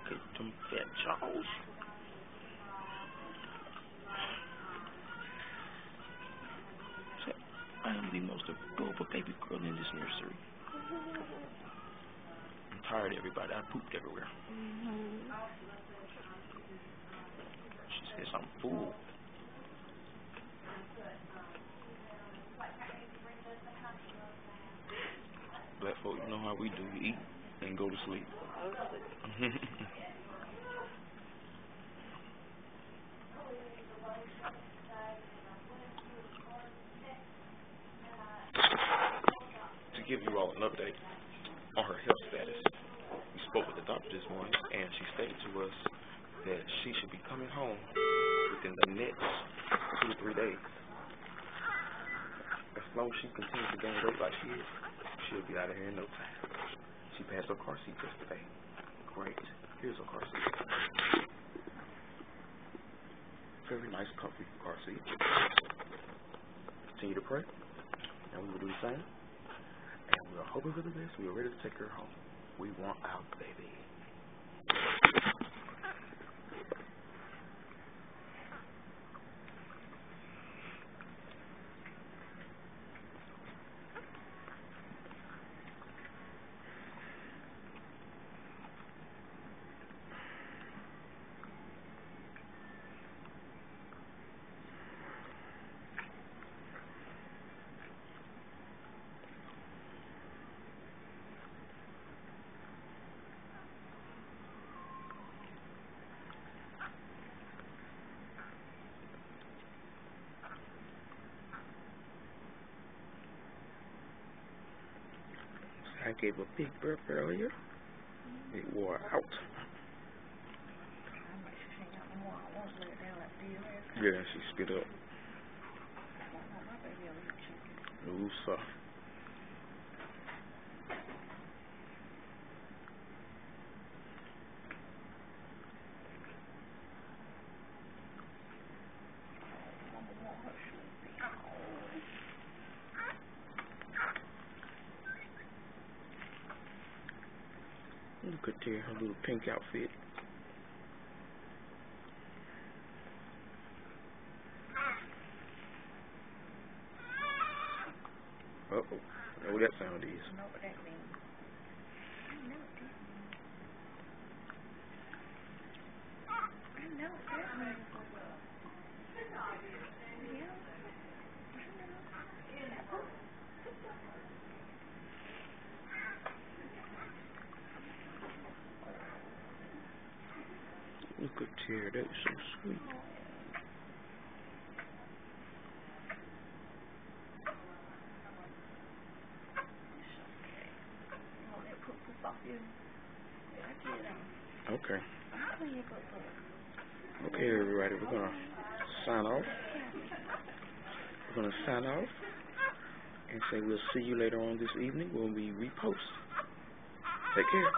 Look at them fat jaws. I am the most adorable baby girl in this nursery. I'm tired of everybody. I pooped everywhere. She says I'm full. Black folk, you know how we do. We eat and go to sleep. To give you all an update on her health status, we spoke with the doctor this morning, and she stated to us that she should be coming home within the next 2 to 3 days. As long as she continues to gain weight like she is, she'll be out of here in no time. She passed her car seat yesterday. Great. Here's her car seat. Very nice, comfy car seat. Continue to pray, and we will do the same. And we are hoping for the best. We are ready to take her home. We want our baby. I gave a big burp earlier. It wore out. Yeah, she spit up. Ooh, so. Look at her little pink outfit. Uh-oh. I know what that sound is. I know what that means. I know what that means. Look at her. That is so sweet. Okay. Okay, everybody, we're going to sign off. We're going to sign off and say we'll see you later on this evening when we repost. Take care.